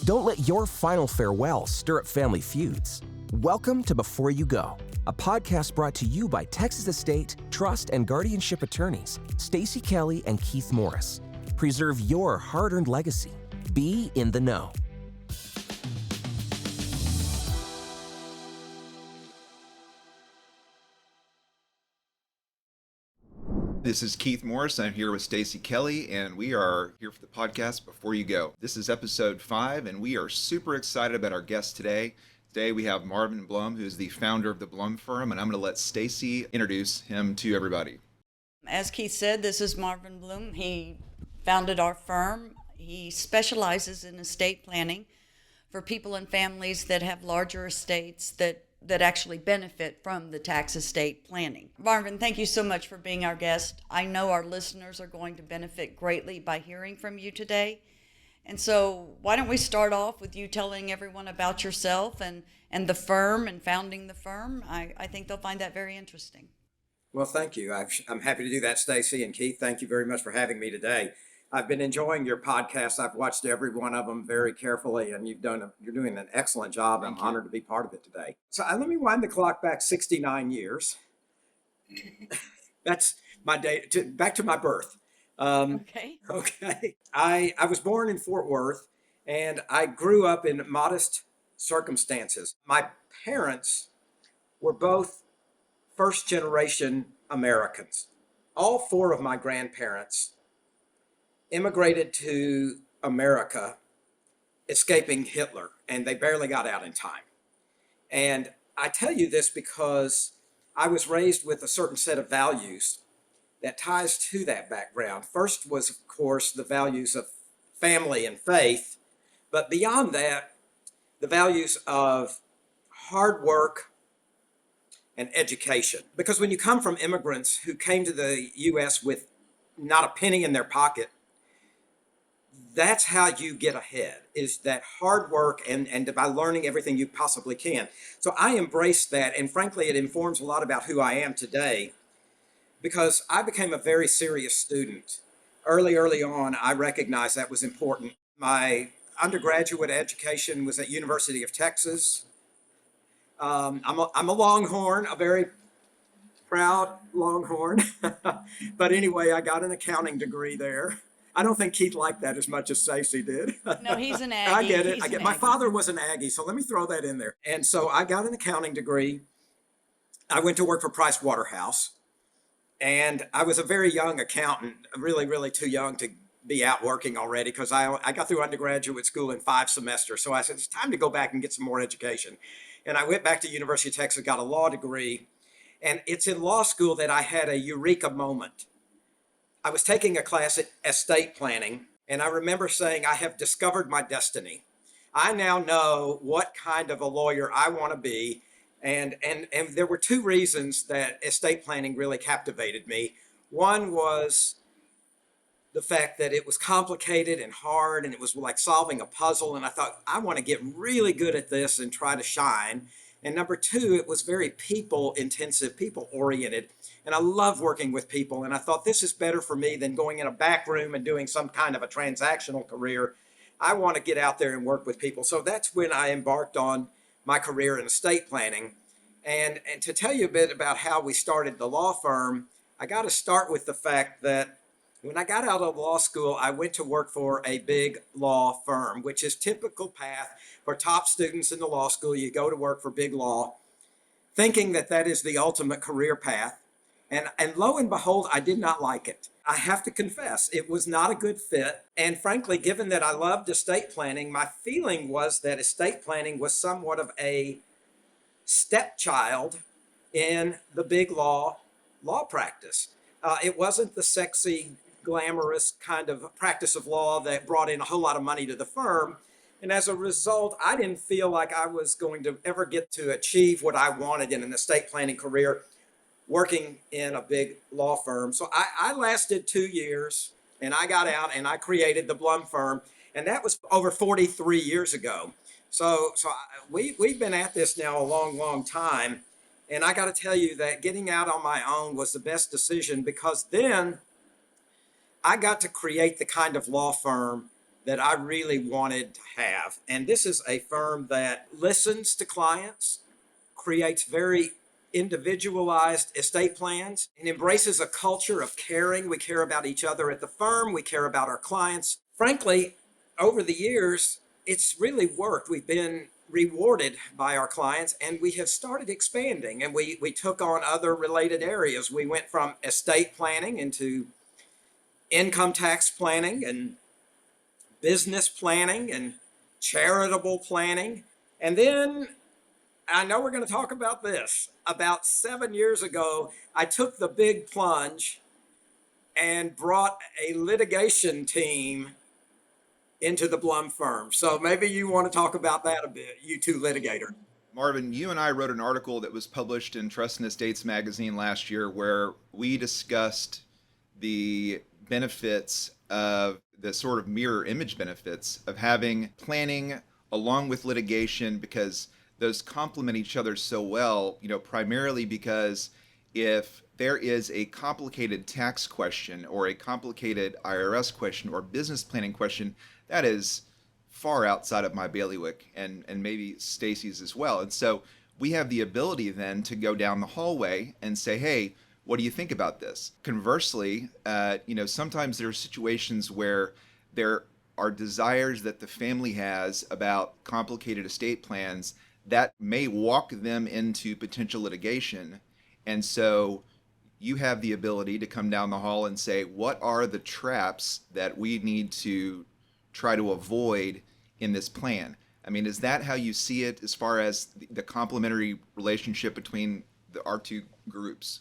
Don't let your final farewell stir up family feuds. Welcome to Before You Go, a podcast brought to you by Texas Estate, Trust, and Guardianship attorneys Stacy Kelly and Keith Morris. Preserve your hard-earned legacy. Be in the know. This is Keith Morris. I'm here with Stacy Kelly, and we are here for the podcast Before You Go. This is episode 5, and we are super excited about our guest today. Today we have Marvin Blum, who's the founder of the Blum firm, and I'm going to let Stacy introduce him to everybody. As Keith said, this is Marvin Blum. He founded our firm. He specializes in estate planning for people and families that have larger estates that actually benefit from the tax estate planning. Marvin, thank you so much for being our guest. I know our listeners are going to benefit greatly by hearing from you today. And so why don't we start off with you telling everyone about yourself and the firm and founding the firm. I think they'll find that very interesting. Well, thank you. I'm happy to do that, Stacy and Keith. Thank you very much for having me today. I've been enjoying your podcast. I've watched every one of them very carefully, and you're doing an excellent job. I'm honored to be part of it today. So let me wind the clock back 69 years. That's my day, back to my birth. Okay. I was born in Fort Worth, and I grew up in modest circumstances. My parents were both first-generation Americans. All 4 of my grandparents immigrated to America, escaping Hitler, and they barely got out in time. And I tell you this because I was raised with a certain set of values that ties to that background. First was, of course, the values of family and faith, but beyond that, the values of hard work and education. Because when you come from immigrants who came to the U.S. with not a penny in their pocket, that's how you get ahead, is that hard work and by learning everything you possibly can. So I embrace that, and frankly, it informs a lot about who I am today, because I became a very serious student. Early on, I recognized that was important. My undergraduate education was at University of Texas. I'm a Longhorn, a very proud Longhorn. But anyway, I got an accounting degree there. I don't think Keith liked that as much as Stacy did. No, he's an Aggie. I get it. My father was an Aggie, so let me throw that in there. And so I got an accounting degree. I went to work for Price Waterhouse, and I was a very young accountant, really too young to be out working already, because I got through undergraduate school in 5 semesters. So I said, it's time to go back and get some more education. And I went back to University of Texas, got a law degree. And it's in law school that I had a eureka moment. I was taking a class at estate planning, and I remember saying, I have discovered my destiny. I now know what kind of a lawyer I want to be. And there were 2 reasons that estate planning really captivated me. One was the fact that it was complicated and hard, and it was like solving a puzzle. And I thought, I want to get really good at this and try to shine. And number 2, it was very people intensive, people oriented. And I love working with people. And I thought, this is better for me than going in a back room and doing some kind of a transactional career. I want to get out there and work with people. So that's when I embarked on my career in estate planning. And to tell you a bit about how we started the law firm, I got to start with the fact that when I got out of law school, I went to work for a big law firm, which is typical path for top students in the law school. You go to work for big law, thinking that that is the ultimate career path. And lo and behold, I did not like it. I have to confess, it was not a good fit. And frankly, given that I loved estate planning, my feeling was that estate planning was somewhat of a stepchild in the big law practice. It wasn't the sexy, glamorous kind of practice of law that brought in a whole lot of money to the firm. And as a result, I didn't feel like I was going to ever get to achieve what I wanted in an estate planning career working in a big law firm. So I lasted 2 years, and I got out and I created the Blum firm. And that was over 43 years ago. So we've been at this now a long time. And I got to tell you that getting out on my own was the best decision, because then I got to create the kind of law firm that I really wanted to have. And this is a firm that listens to clients, creates very individualized estate plans, and embraces a culture of caring. We care about each other at the firm, we care about our clients. Frankly, over the years, it's really worked. We've been rewarded by our clients, and we have started expanding, and we took on other related areas. We went from estate planning into income tax planning and business planning and charitable planning. And then I know we're going to talk about this. About 7 years ago, I took the big plunge and brought a litigation team into the Blum firm. So maybe you want to talk about that a bit, you two litigator. Marvin, you and I wrote an article that was published in Trust and Estates magazine last year where we discussed the benefits of the sort of mirror image benefits of having planning along with litigation, because those complement each other so well, primarily because if there is a complicated tax question or a complicated IRS question or business planning question, that is far outside of my bailiwick and maybe Stacy's as well. And so we have the ability then to go down the hallway and say, hey, what do you think about this? Conversely, sometimes there are situations where there are desires that the family has about complicated estate plans that may walk them into potential litigation. And so you have the ability to come down the hall and say, what are the traps that we need to try to avoid in this plan? I mean, is that how you see it as far as the complementary relationship between our two groups?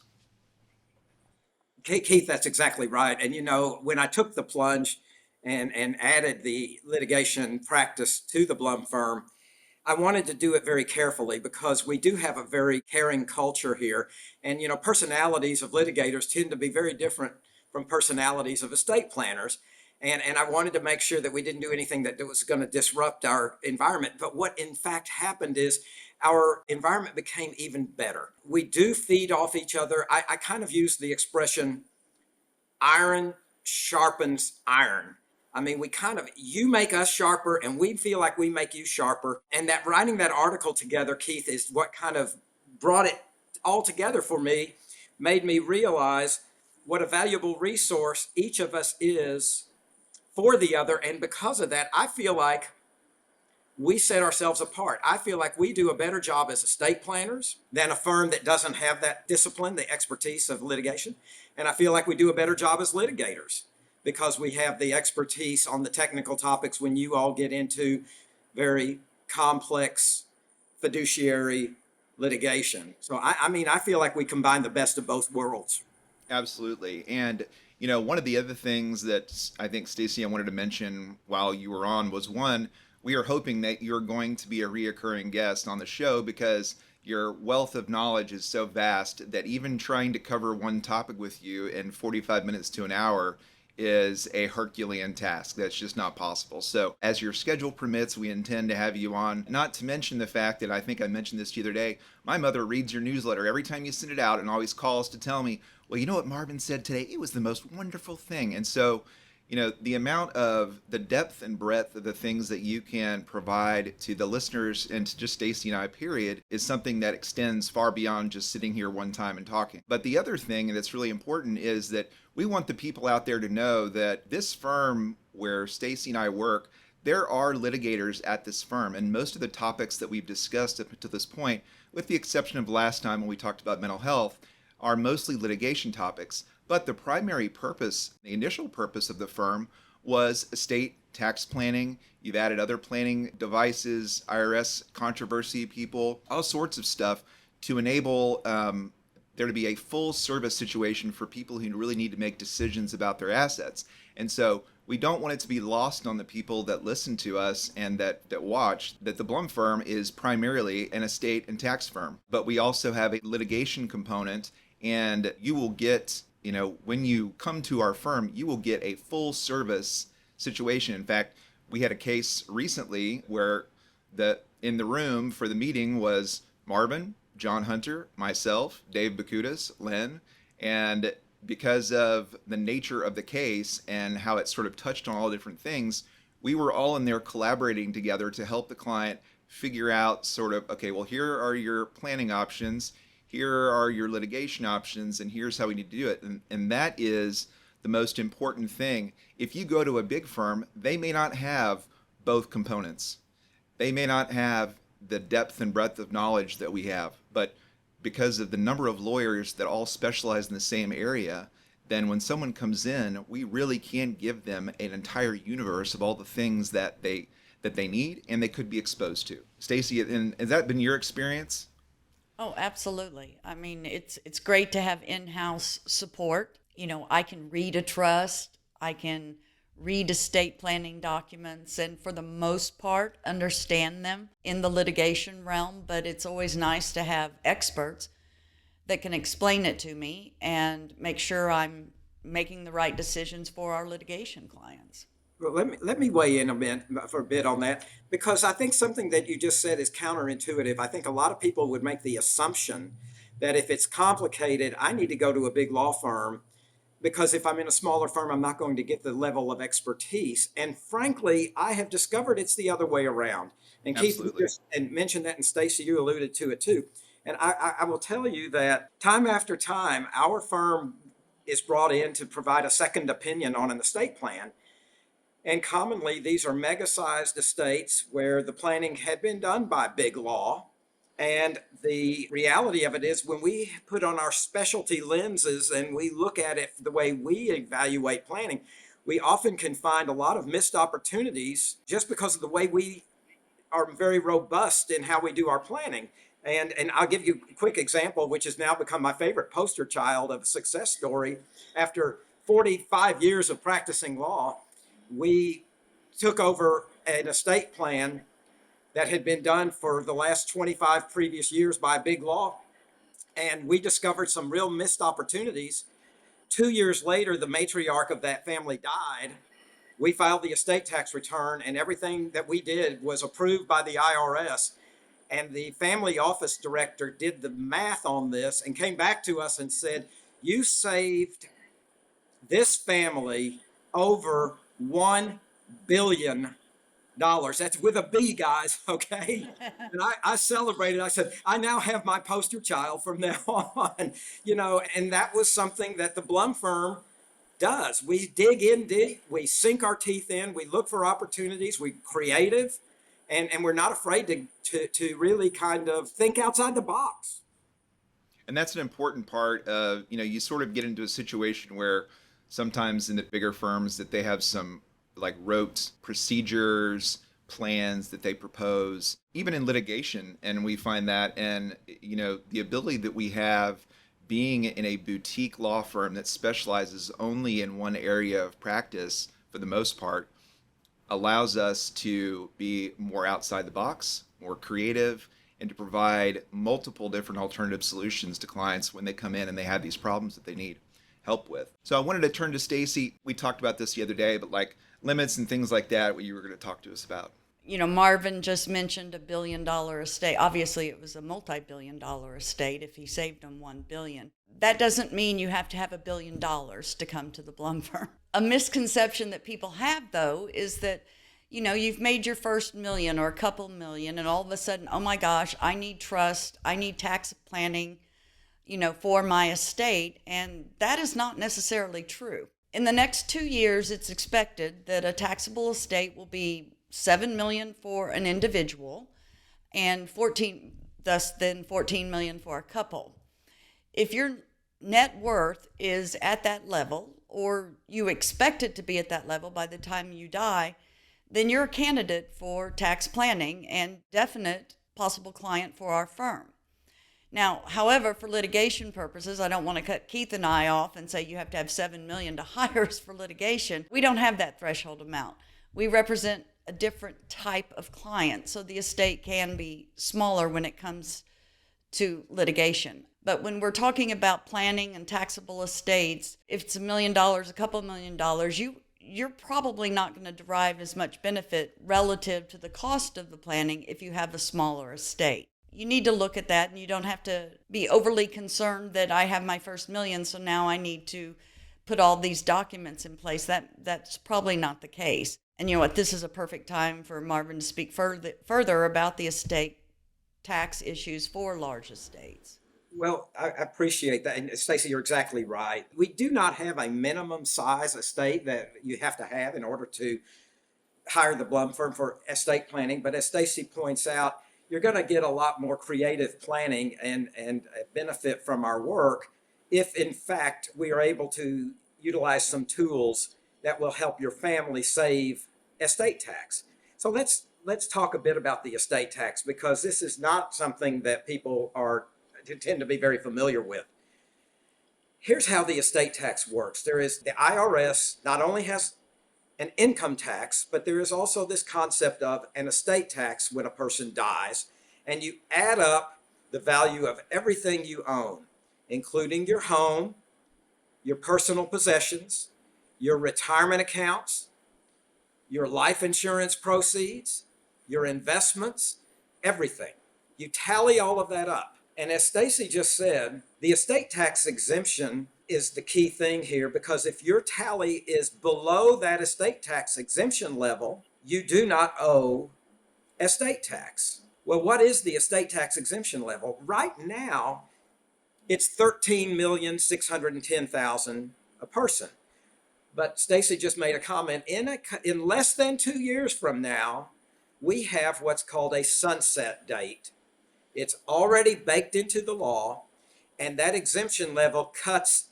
Keith, that's exactly right. And when I took the plunge and added the litigation practice to the Blum firm, I wanted to do it very carefully because we do have a very caring culture here. And, personalities of litigators tend to be very different from personalities of estate planners. And I wanted to make sure that we didn't do anything that was going to disrupt our environment. But what in fact happened is our environment became even better. We do feed off each other. I kind of use the expression iron sharpens iron. I mean, you make us sharper and we feel like we make you sharper. And that writing that article together, Keith, is what kind of brought it all together for me, made me realize what a valuable resource each of us is for the other. And because of that, I feel like we set ourselves apart. I feel like we do a better job as estate planners than a firm that doesn't have that discipline, the expertise of litigation. And I feel like we do a better job as litigators because we have the expertise on the technical topics when you all get into very complex fiduciary litigation. So I feel like we combine the best of both worlds. Absolutely. And one of the other things that I think, Stacy, I wanted to mention while you were on was, one, we are hoping that you're going to be a reoccurring guest on the show because your wealth of knowledge is so vast that even trying to cover one topic with you in 45 minutes to an hour is a Herculean task. That's just not possible. So as your schedule permits, we intend to have you on. Not to mention the fact that I think I mentioned this the other day, my mother reads your newsletter every time you send it out and always calls to tell me, well, you know what Marvin said today? It was the most wonderful thing. And so, the amount of the depth and breadth of the things that you can provide to the listeners and to just Stacy and I, period, is something that extends far beyond just sitting here one time and talking. But the other thing that's really important is that we want the people out there to know that this firm where Stacy and I work, there are litigators at this firm, and most of the topics that we've discussed up to this point, with the exception of last time when we talked about mental health, are mostly litigation topics. But the primary purpose, the initial purpose of the firm was estate tax planning. You've added other planning devices, IRS controversy people, all sorts of stuff to enable there to be a full service situation for people who really need to make decisions about their assets. And so we don't want it to be lost on the people that listen to us and that watch that the Blum firm is primarily an estate and tax firm. But we also have a litigation component, and you will get, when you come to our firm, you will get a full service situation. In fact, we had a case recently where in the room for the meeting was Marvin, John Hunter, myself, Dave Bakutas, Len, and because of the nature of the case and how it sort of touched on all different things, we were all in there collaborating together to help the client figure out sort of, okay, well, here are your planning options, here are your litigation options, and here's how we need to do it. And that is the most important thing. If you go to a big firm, they may not have both components. They may not have the depth and breadth of knowledge that we have, but because of the number of lawyers that all specialize in the same area, then when someone comes in, we really can give them an entire universe of all the things that they need and they could be exposed to. Stacy, and has that been your experience? Oh, absolutely. I mean, it's great to have in-house support. You know, I can read a trust, I can read estate planning documents, and for the most part, understand them in the litigation realm, but it's always nice to have experts that can explain it to me and make sure I'm making the right decisions for our litigation clients. Well, let me weigh in for a bit on that, because I think something that you just said is counterintuitive. I think a lot of people would make the assumption that if it's complicated, I need to go to a big law firm, because if I'm in a smaller firm, I'm not going to get the level of expertise. And frankly, I have discovered it's the other way around. And Absolutely. Keith, you just and mentioned that, and Stacy, you alluded to it too. And I will tell you that time after time, our firm is brought in to provide a second opinion on an estate plan. And commonly, these are mega-sized estates where the planning had been done by big law. And the reality of it is, when we put on our specialty lenses and we look at it the way we evaluate planning, we often can find a lot of missed opportunities just because of the way we are very robust in how we do our planning. And I'll give you a quick example, which has now become my favorite poster child of a success story. After 45 years of practicing law, we took over an estate plan that had been done for the last 25 previous years by big law. And we discovered some real missed opportunities. 2 years later, the matriarch of that family died. We filed the estate tax return, and everything that we did was approved by the IRS. And the family office director did the math on this and came back to us and said, "You saved this family over $1 billion. That's with a B, guys, okay?" And I celebrated. I said, I now have my poster child from now on, and that was something that the Blum firm does. We dig in deep, we sink our teeth in, we look for opportunities, we're creative, and we're not afraid to really kind of think outside the box. And that's an important part of, you sort of get into a situation where sometimes in the bigger firms that they have some like rote procedures, plans that they propose, even in litigation. And we find that, and, the ability that we have being in a boutique law firm that specializes only in one area of practice for the most part allows us to be more outside the box, more creative, and to provide multiple different alternative solutions to clients when they come in and they have these problems that they need help with. So I wanted to turn to Stacy. We talked about this the other day, but like limits and things like that, what you were going to talk to us about. Marvin just mentioned $1 billion estate. Obviously, it was a multi-billion-dollar estate if he saved them $1 billion. That doesn't mean you have to have $1 billion to come to the Blum firm. A misconception that people have, though, is that, you've made your first million or a couple million, and all of a sudden, oh my gosh, I need trust, I need tax planning, for my estate. And that is not necessarily true. In the next 2 years, it's expected that a taxable estate will be $7 million for an individual and 14 million for a couple. If your net worth is at that level, or you expect it to be at that level by the time you die, then you're a candidate for tax planning and definite possible client for our firm. Now, however, for litigation purposes, I don't want to cut Keith and I off and say you have to have $7 million to hire us for litigation. We don't have that threshold amount. We represent a different type of client, so the estate can be smaller when it comes to litigation. But when we're talking about planning and taxable estates, if it's $1 million, a couple $1 million, you're probably not going to derive as much benefit relative to the cost of the planning if you have a smaller estate. You need to look at that, and you don't have to be overly concerned that I have my first million, so now I need to put all these documents in place. That's probably not the case. And you know what? This is a perfect time for Marvin to speak further about the estate tax issues for large estates. Well, I appreciate that. And Stacy, you're exactly right. We do not have a minimum size estate that you have to have in order to hire the Blum firm for estate planning. But as Stacy points out, you're going to get a lot more creative planning and benefit from our work if, in fact, we are able to utilize some tools that will help your family save estate tax. So let's talk a bit about the estate tax, because this is not something that people tend to be very familiar with. Here's how the estate tax works. There is the IRS not only has an income tax, but there is also this concept of an estate tax when a person dies, and you add up the value of everything you own, including your home, your personal possessions, your retirement accounts, your life insurance proceeds, your investments, everything. You tally all of that up. And as Stacy just said, the estate tax exemption is the key thing here, because if your tally is below that estate tax exemption level, you do not owe estate tax. Well, what is the estate tax exemption level? Right now, it's $13,610,000 a person. But Stacy just made a comment, in less than 2 years from now, we have what's called a sunset date. It's already baked into the law, and that exemption level cuts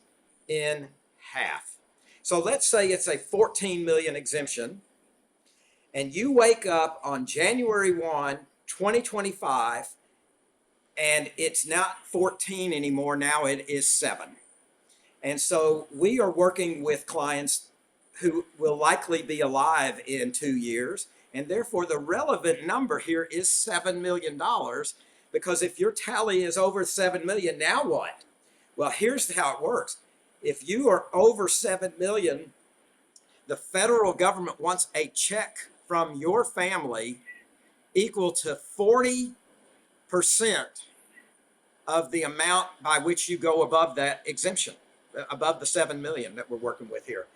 in half. So let's say it's a 14 million exemption, and you wake up on January 1, 2025, and it's not 14 anymore. Now it is 7. And so we are working with clients who will likely be alive in 2 years, and therefore the relevant number here is $7 million. Because if your tally is over 7 million, now what? Well, here's how it works. If you are over 7 million, the federal government wants a check from your family equal to 40% of the amount by which you go above that exemption, above the 7 million that we're working with here.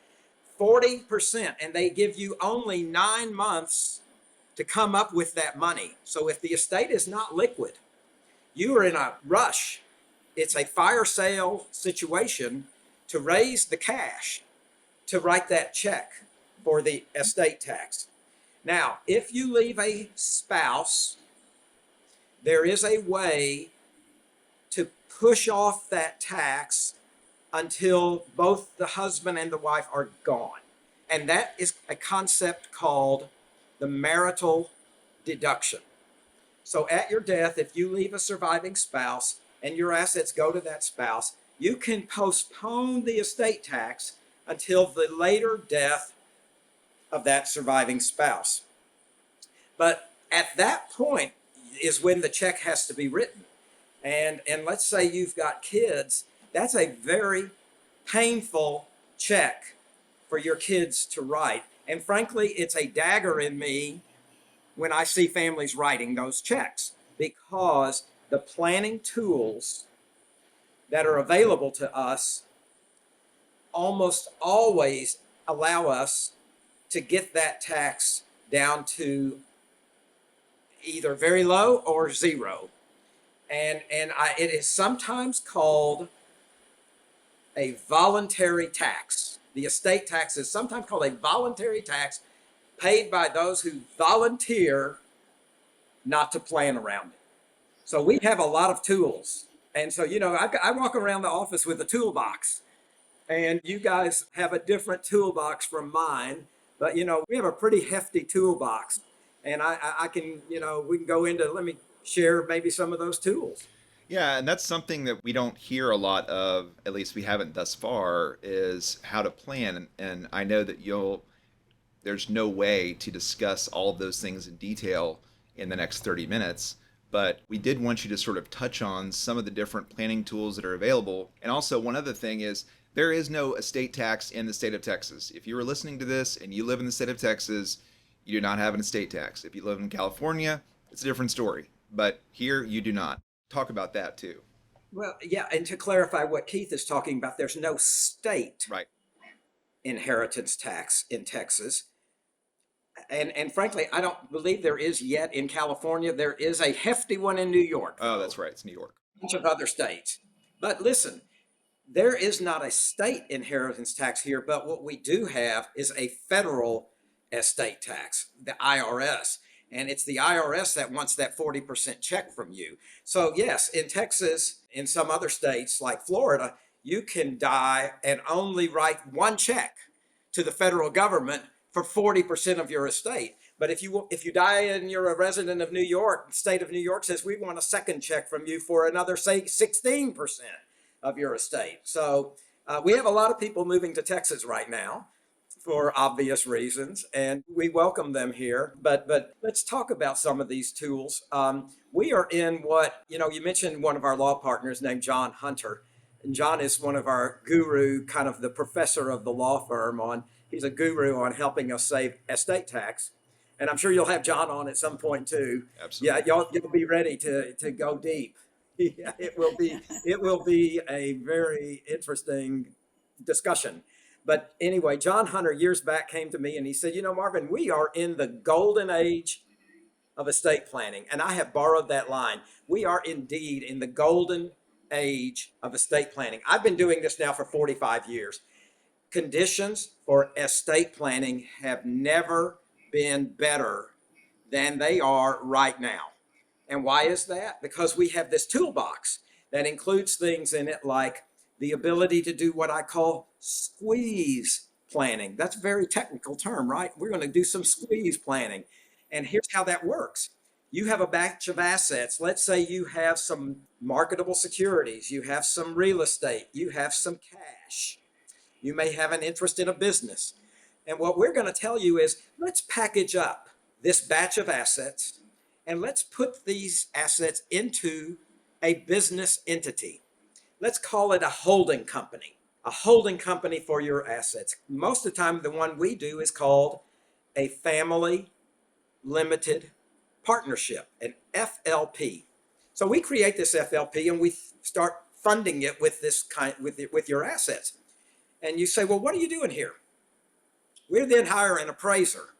40%, and they give you only 9 months to come up with that money. So if the estate is not liquid, you are in a rush. It's a fire sale situation to raise the cash to write that check for the estate tax. Now, if you leave a spouse, there is a way to push off that tax until both the husband and the wife are gone. And that is a concept called the marital deduction. So at your death, if you leave a surviving spouse and your assets go to that spouse, you can postpone the estate tax until the later death of that surviving spouse. But at that point is when the check has to be written. And let's say you've got kids, that's a very painful check for your kids to write. And frankly, it's a dagger in me when I see families writing those checks, because the planning tools that are available to us almost always allow us to get that tax down to either very low or zero. And it is sometimes called a voluntary tax. The estate tax is sometimes called a voluntary tax paid by those who volunteer not to plan around it. So we have a lot of tools. And so, I walk around the office with a toolbox, and you guys have a different toolbox from mine, but we have a pretty hefty toolbox. And I can, we can go into, let me share maybe some of those tools. Yeah, and that's something that we don't hear a lot of, at least we haven't thus far, is how to plan. And I know that there's no way to discuss all of those things in detail in the next 30 minutes, but we did want you to sort of touch on some of the different planning tools that are available. And also, one other thing is, there is no estate tax in the state of Texas. If you were listening to this and you live in the state of Texas, you do not have an estate tax. If you live in California, it's a different story. But here, you do not. Talk about that too. Well, yeah, and to clarify what Keith is talking about, there's no state Right. inheritance tax in Texas. And frankly, I don't believe there is yet in California. There is a hefty one in New York, Oh, though, that's right. It's New York. a bunch of other states. But listen, there is not a state inheritance tax here, but what we do have is a federal estate tax, the IRS. And it's the IRS that wants that 40% check from you. So, yes, in Texas, in some other states like Florida, you can die and only write one check to the federal government for 40% of your estate. But if you die and you're a resident of New York, the state of New York says we want a second check from you for another, say, 16% of your estate. So we have a lot of people moving to Texas right now for obvious reasons, and we welcome them here. But let's talk about some of these tools. We are in what, you mentioned one of our law partners named John Hunter. And John is one of our guru, kind of the professor of the law firm he's a guru on helping us save estate tax. And I'm sure you'll have John on at some point too. Absolutely. Yeah, you'll be ready to go deep. Yeah, it will be a very interesting discussion. But anyway, John Hunter years back came to me and he said, Marvin, we are in the golden age of estate planning. And I have borrowed that line. We are indeed in the golden age of estate planning. I've been doing this now for 45 years. Conditions for estate planning have never been better than they are right now. And why is that? Because we have this toolbox that includes things in it like the ability to do what I call squeeze planning. That's a very technical term, right? We're going to do some squeeze planning. And here's how that works. You have a batch of assets. Let's say you have some marketable securities. You have some real estate. You have some cash. You may have an interest in a business. And what we're going to tell you is, let's package up this batch of assets and let's put these assets into a business entity. Let's call it a holding company for your assets. Most of the time, the one we do is called a family limited partnership, an FLP. So we create this FLP and we start funding it with with your assets. And you say, well, what are you doing here? We then hire an appraiser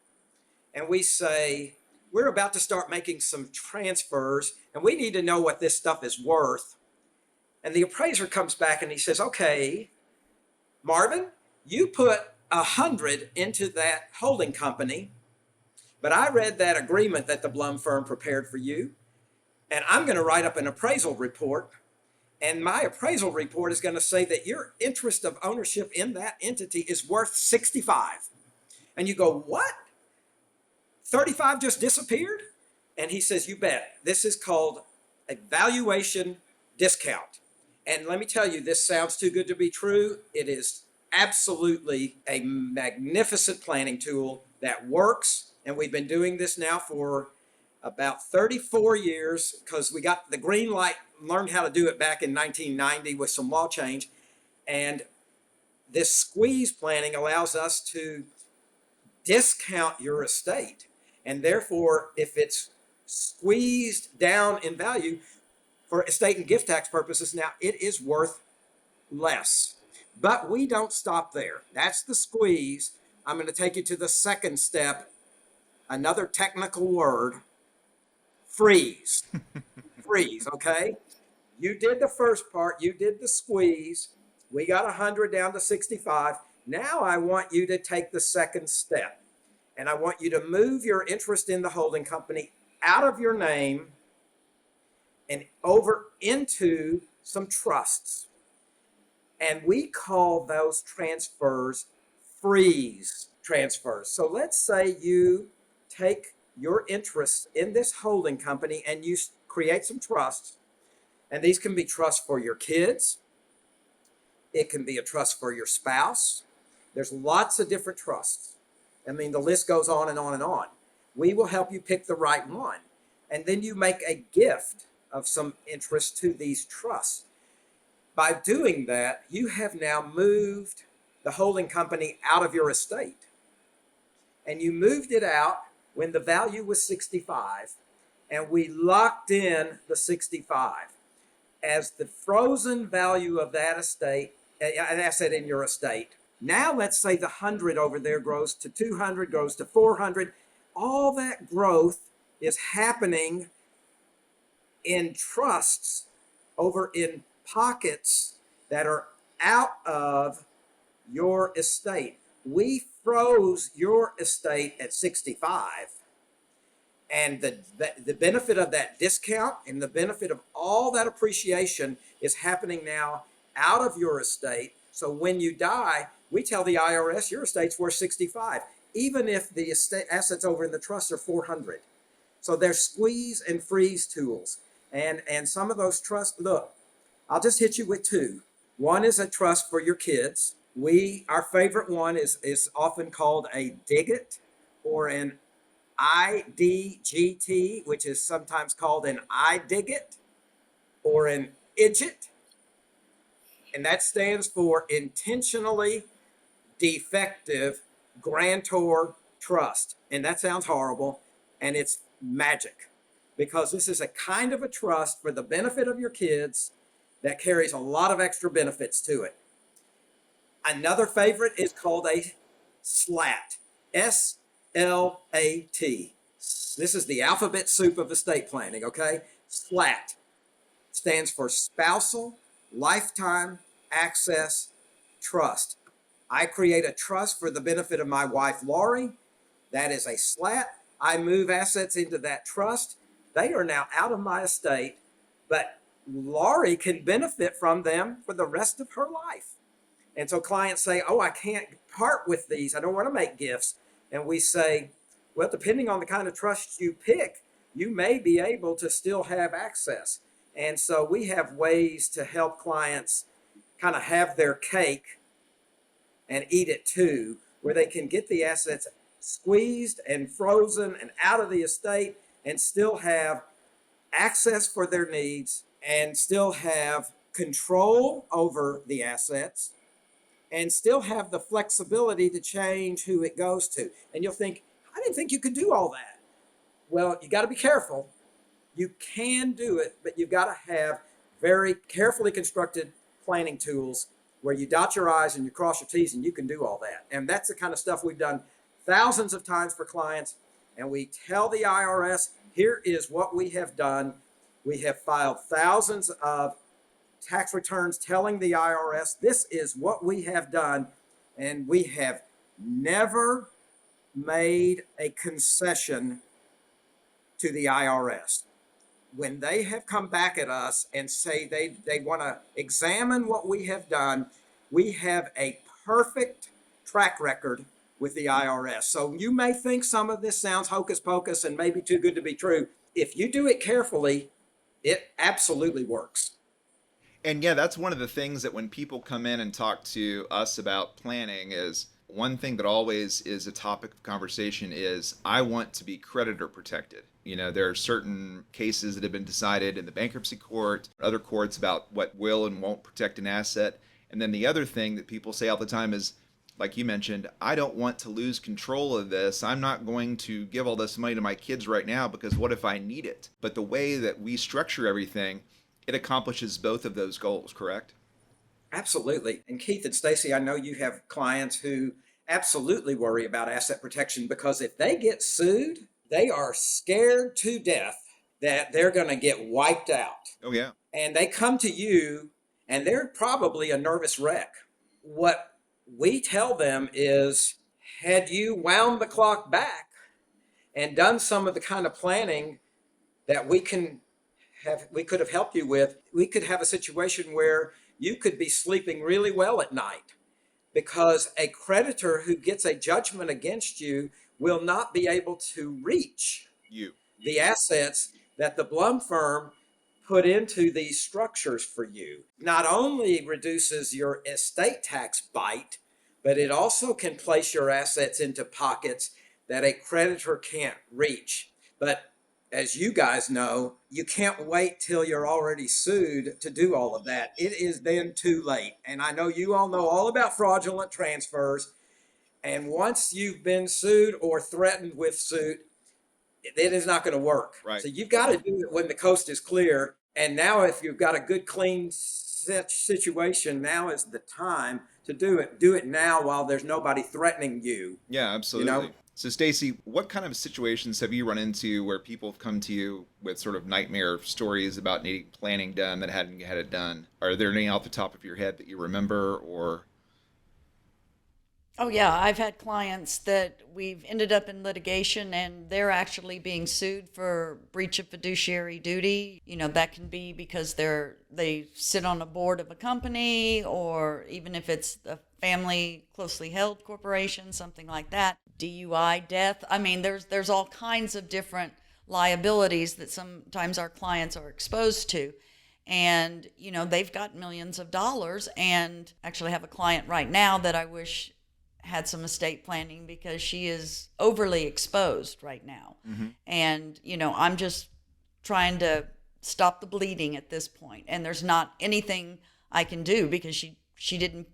and we say, we're about to start making some transfers and we need to know what this stuff is worth. And the appraiser comes back and he says, okay, Marvin, you put 100 into that holding company, but I read that agreement that the Blum firm prepared for you, and I'm going to write up an appraisal report, and my appraisal report is going to say that your interest of ownership in that entity is worth 65. And you go, what? 35 just disappeared? And he says, you bet. This is called a valuation discount. And let me tell you, this sounds too good to be true. It is absolutely a magnificent planning tool that works. And we've been doing this now for about 34 years because we got the green light, learned how to do it back in 1990 with some law change. And this squeeze planning allows us to discount your estate. And therefore, if it's squeezed down in value for estate and gift tax purposes, now it is worth less. But we don't stop there. That's the squeeze. I'm going to take you to the second step, another technical word, freeze. Freeze, okay? You did the first part, you did the squeeze. We got 100 down to 65. Now I want you to take the second step. And I want you to move your interest in the holding company out of your name and over into some trusts. And we call those transfers freeze transfers. So let's say you take your interest in this holding company and you create some trusts. And these can be trusts for your kids. It can be a trust for your spouse. There's lots of different trusts. I mean, the list goes on and on and on. We will help you pick the right one. And then you make a gift of some interest to these trusts. By doing that, you have now moved the holding company out of your estate. And you moved it out when the value was 65, and we locked in the 65 as the frozen value of that estate, an asset in your estate. Now let's say the 100 over there grows to 200, grows to 400. all that growth is happening in trusts over in pockets that are out of your estate. We froze your estate at 65. And the benefit of that discount and the benefit of all that appreciation is happening now out of your estate. So when you die, we tell the IRS your estate's worth 65, even if the estate assets over in the trust are 400. So there's squeeze and freeze tools. And some of those trusts, look, I'll just hit you with two. One is a trust for your kids. Our favorite one is often called a digit or an IDGT, which is sometimes called an iDigit or an IDGIT. And that stands for intentionally defective grantor trust. And that sounds horrible, and it's magic, because this is a kind of a trust for the benefit of your kids that carries a lot of extra benefits to it. Another favorite is called a SLAT, SLAT. This is the alphabet soup of estate planning, okay? SLAT stands for Spousal Lifetime Access Trust. I create a trust for the benefit of my wife, Laurie. That is a SLAT. I move assets into that trust. They are now out of my estate, but Laurie can benefit from them for the rest of her life. And so clients say, oh, I can't part with these. I don't want to make gifts. And we say, well, depending on the kind of trust you pick, you may be able to still have access. And so we have ways to help clients kind of have their cake and eat it too, where they can get the assets squeezed and frozen and out of the estate and still have access for their needs and still have control over the assets and still have the flexibility to change who it goes to. And you'll think, I didn't think you could do all that. Well, you got to be careful. You can do it, but you've got to have very carefully constructed planning tools where you dot your I's and you cross your T's, and you can do all that. And that's the kind of stuff we've done thousands of times for clients. And we tell the IRS, here is what we have done. We have filed thousands of tax returns telling the IRS, this is what we have done. And we have never made a concession to the IRS. When they have come back at us and say they want to examine what we have done, we have a perfect track record with the IRS. So you may think some of this sounds hocus pocus and maybe too good to be true. If you do it carefully, it absolutely works. And yeah, that's one of the things that when people come in and talk to us about planning is one thing that always is a topic of conversation is I want to be creditor protected. You know, there are certain cases that have been decided in the bankruptcy court, other courts about what will and won't protect an asset. And then the other thing that people say all the time is, like you mentioned, I don't want to lose control of this. I'm not going to give all this money to my kids right now because what if I need it? But the way that we structure everything, it accomplishes both of those goals, correct? Absolutely. And Keith and Stacy, I know you have clients who absolutely worry about asset protection because if they get sued, they are scared to death that they're going to get wiped out. Oh, yeah. And they come to you and they're probably a nervous wreck. What we tell them is, had you wound the clock back and done some of the kind of planning that we could have helped you with, we could have a situation where you could be sleeping really well at night, because a creditor who gets a judgment against you will not be able to reach the assets that the Blum firm put into these structures for you. Not only reduces your estate tax bite, but it also can place your assets into pockets that a creditor can't reach. But as you guys know, you can't wait till you're already sued to do all of that. It is then too late. And I know you all know all about fraudulent transfers. And once you've been sued or threatened with suit, it is not going to work. Right. So you've got to do it when the coast is clear. And now if you've got a good, clean situation, now is the time to do it. Do it now while there's nobody threatening you. Yeah, absolutely. You know? So, Stacy, what kind of situations have you run into where people have come to you with sort of nightmare stories about needing planning done that hadn't had it done? Are there any off the top of your head that you remember, or? Oh, yeah. I've had clients that we've ended up in litigation and they're actually being sued for breach of fiduciary duty. You know, that can be because they sit on a board of a company, or even if it's a family closely held corporation, something like that. DUI, death. I mean, there's all kinds of different liabilities that sometimes our clients are exposed to. And, you know, they've got millions of dollars, and actually have a client right now that I wish had some estate planning because she is overly exposed right now. And, you know, I'm just trying to stop the bleeding at this point. And there's not anything I can do because she's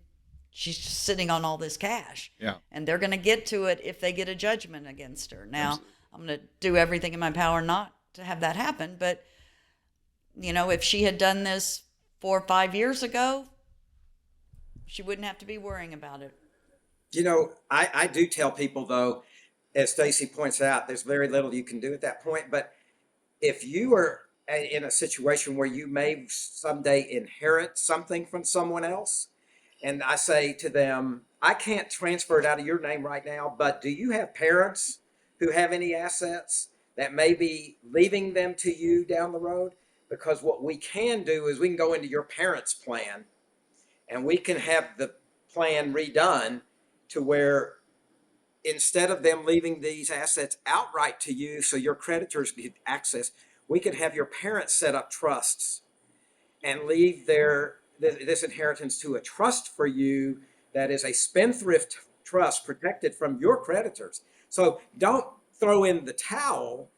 just sitting on all this cash. Yeah. And they're going to get to it if they get a judgment against her. Now, Absolutely. I'm going to do everything in my power not to have that happen. But, you know, if she had done this 4 or 5 years ago, she wouldn't have to be worrying about it. You know, I do tell people, though, as Stacy points out, there's very little you can do at that point. But if you are in a situation where you may someday inherit something from someone else, and I say to them, I can't transfer it out of your name right now, but do you have parents who have any assets that may be leaving them to you down the road? Because what we can do is we can go into your parents' plan and we can have the plan redone to where instead of them leaving these assets outright to you so your creditors get access, we can have your parents set up trusts and leave this inheritance to a trust for you that is a spendthrift trust protected from your creditors. So don't throw in the towel.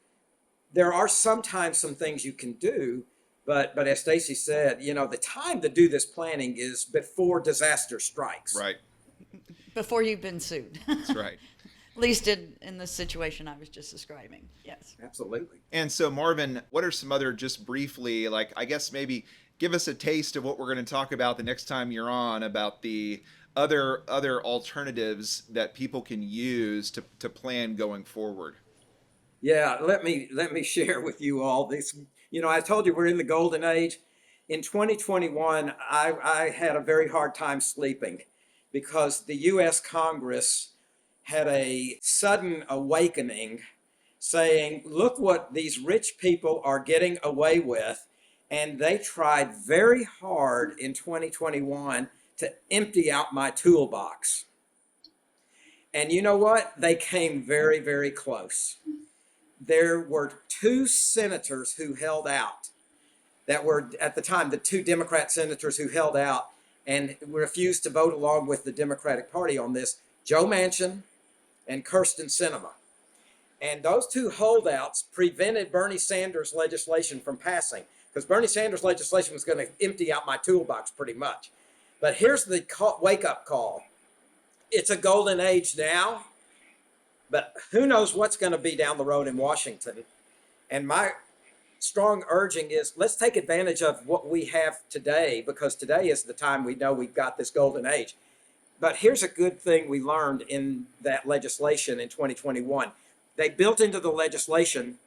There are sometimes some things you can do, but as Stacy said, you know, the time to do this planning is before disaster strikes. Right. Before you've been sued. That's right. At least in the situation I was just describing. Yes. Absolutely. And so, Marvin, what are some other, just briefly, like, I guess maybe give us a taste of what we're going to talk about the next time you're on, about the other alternatives that people can use to plan going forward. Yeah, let me share with you all this. You know, I told you we're in the golden age. In 2021, I had a very hard time sleeping because the U.S. Congress had a sudden awakening saying, look what these rich people are getting away with. And they tried very hard in 2021 to empty out my toolbox. And you know what? They came very, very close. There were 2 senators who held out that were at the time the 2 Democrat senators who held out and refused to vote along with the Democratic Party on this, Joe Manchin and Kirsten Sinema. And those 2 holdouts prevented Bernie Sanders' legislation from passing, because Bernie Sanders' legislation was going to empty out my toolbox pretty much. But here's the wake-up call. It's a golden age now, but who knows what's going to be down the road in Washington. And my strong urging is, let's take advantage of what we have today, because today is the time we know we've got this golden age. But here's a good thing we learned in that legislation in 2021. They built into the legislation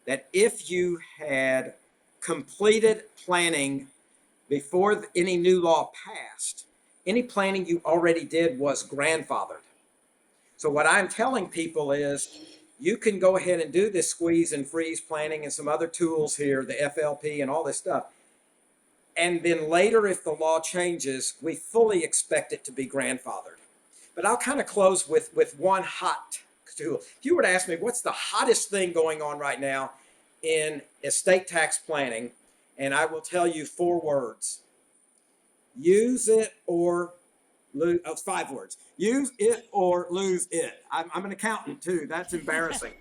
that if you had completed planning before any new law passed, any planning you already did was grandfathered. So what I'm telling people is, you can go ahead and do this squeeze and freeze planning and some other tools here, the FLP and all this stuff. And then later, if the law changes, we fully expect it to be grandfathered. But I'll kind of close with one hot tool. If you were to ask me, what's the hottest thing going on right now in estate tax planning? And I will tell you 4 words. Use it or lose, 5 words. Use it or lose it. I'm an accountant too. That's embarrassing.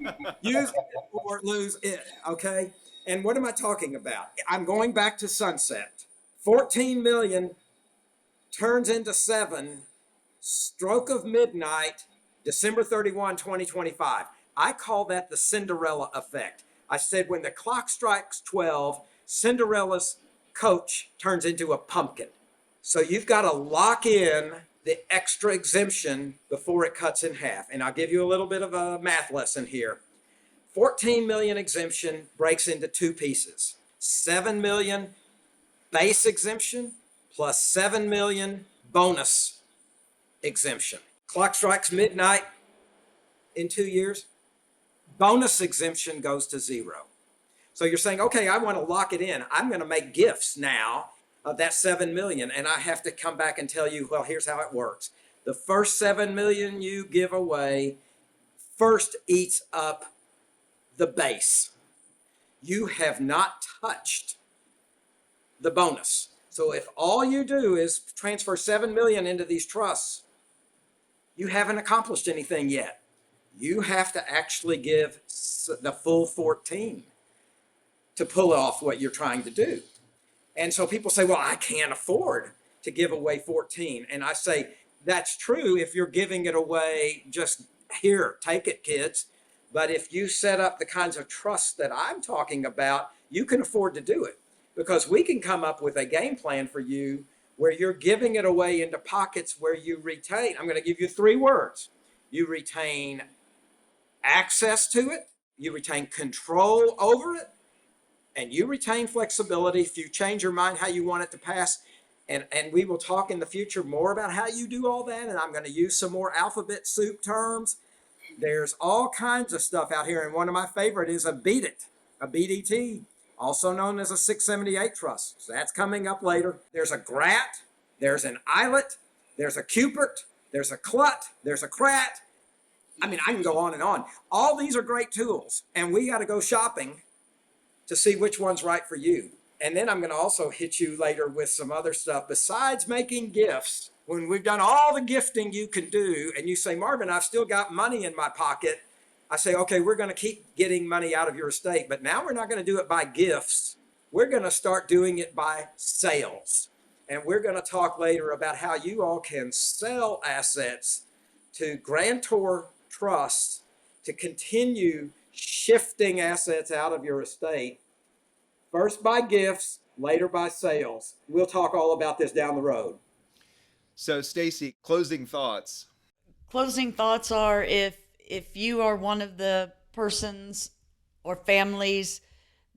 Use it or lose it. Okay. And what am I talking about? I'm going back to sunset. 14 million turns into 7. Stroke of midnight, December 31, 2025. I call that the Cinderella effect. I said when the clock strikes 12, Cinderella's coach turns into a pumpkin. So you've got to lock in the extra exemption before it cuts in half. And I'll give you a little bit of a math lesson here. 14 million exemption breaks into two pieces. 7 million base exemption plus 7 million bonus exemption. Clock strikes midnight in 2 years. Bonus exemption goes to zero. So you're saying, okay, I want to lock it in. I'm going to make gifts now of that 7 million. And I have to come back and tell you, well, here's how it works. The first 7 million you give away first eats up the base. You have not touched the bonus. So if all you do is transfer 7 million into these trusts, you haven't accomplished anything yet. You have to actually give the full 14 to pull off what you're trying to do. And so people say, well, I can't afford to give away 14. And I say, that's true if you're giving it away just here, take it, kids. But if you set up the kinds of trusts that I'm talking about, you can afford to do it, because we can come up with a game plan for you where you're giving it away into pockets where you retain. I'm going to give you 3 words. You retain access to it, you retain control over it, and you retain flexibility if you change your mind how you want it to pass. And we will talk in the future more about how you do all that. And I'm going to use some more alphabet soup terms. There's all kinds of stuff out here. And one of my favorite is a beat it, a BDT, also known as a 678 trust. So that's coming up later. There's a grat, there's an eyelet, there's a cupert, there's a clut, there's a crat. I mean, I can go on and on. All these are great tools, and we got to go shopping to see which one's right for you. And then I'm going to also hit you later with some other stuff besides making gifts. When we've done all the gifting you can do, and you say, Marvin, I've still got money in my pocket. I say, okay, we're going to keep getting money out of your estate, but now we're not going to do it by gifts. We're going to start doing it by sales. And we're going to talk later about how you all can sell assets to grantor trusts to continue shifting assets out of your estate, first by gifts, later by sales. We'll talk all about this down the road. So, Stacy, closing thoughts. Closing thoughts are, if you are one of the persons or families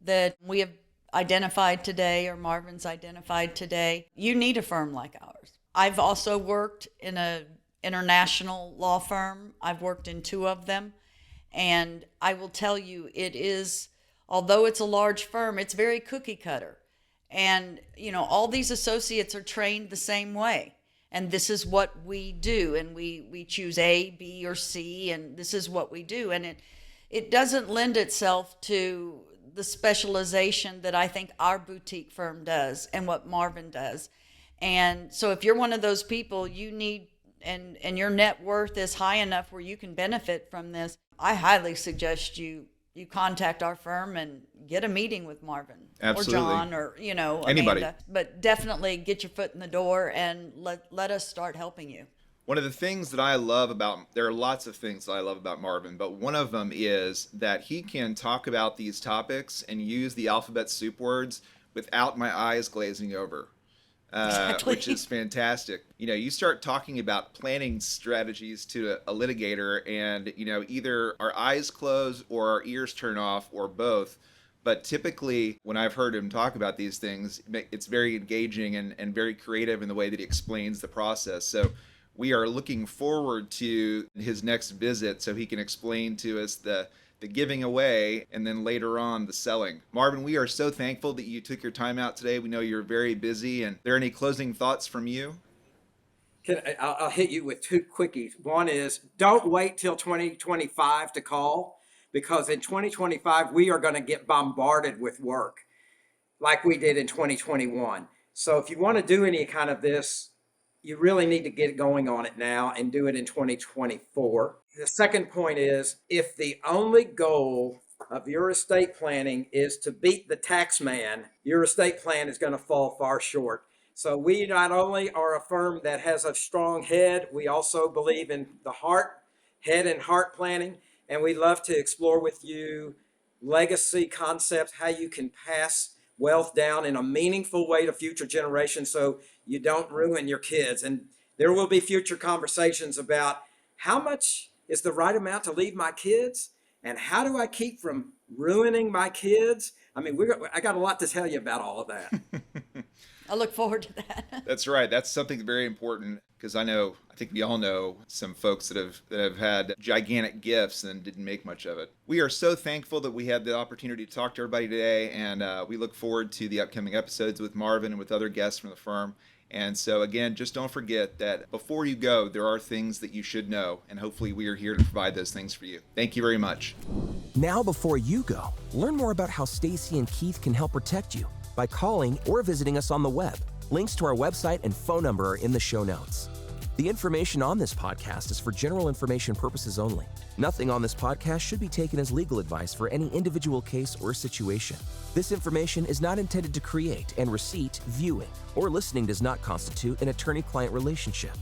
that we have identified today, or Marvin's identified today, you need a firm like ours. I've also worked in an international law firm. I've worked in 2 of them. And I will tell you, it is, although it's a large firm, it's very cookie cutter. And, all these associates are trained the same way. And this is what we do. And we choose A, B, or C, and this is what we do. And it doesn't lend itself to the specialization that I think our boutique firm does and what Marvin does. And so if you're one of those people, you need, and your net worth is high enough where you can benefit from this, I highly suggest you contact our firm and get a meeting with Marvin. Absolutely. Or John, or Anybody. Amanda. But definitely get your foot in the door and let us start helping you. One of the things that I love about, there are lots of things that I love about Marvin, but one of them is that he can talk about these topics and use the alphabet soup words without my eyes glazing over. Exactly. Which is fantastic. You start talking about planning strategies to a litigator, and either our eyes close or our ears turn off, or both. But typically, when I've heard him talk about these things, it's very engaging and very creative in the way that he explains the process. So we are looking forward to his next visit so he can explain to us the giving away, and then later on the selling. Marvin, we are so thankful that you took your time out today. We know you're very busy. And are there any closing thoughts from you? I'll hit you with 2 quickies. One is, don't wait till 2025 to call, because in 2025 we are going to get bombarded with work like we did in 2021. So if you want to do any kind of this, you really need to get going on it now and do it in 2024. The second point is, if the only goal of your estate planning is to beat the tax man, your estate plan is going to fall far short. So we not only are a firm that has a strong head, we also believe in the head and heart planning, and we love to explore with you legacy concepts, how you can pass wealth down in a meaningful way to future generations so you don't ruin your kids. And There will be future conversations about how much is the right amount to leave my kids, and how do I keep from ruining my kids? I mean, I got a lot to tell you about all of that. I look forward to that. That's right. That's something very important because I think we all know some folks that have had gigantic gifts and didn't make much of it. We are so thankful that we had the opportunity to talk to everybody today, and we look forward to the upcoming episodes with Marvin and with other guests from the firm. And so again, just don't forget that before you go, there are things that you should know, and hopefully we are here to provide those things for you. Thank you very much. Now, before you go, learn more about how Stacy and Keith can help protect you by calling or visiting us on the web. Links to our website and phone number are in the show notes. The information on this podcast is for general information purposes only. Nothing on this podcast should be taken as legal advice for any individual case or situation. This information is not intended to create, and receipt, viewing, or listening does not constitute an attorney-client relationship.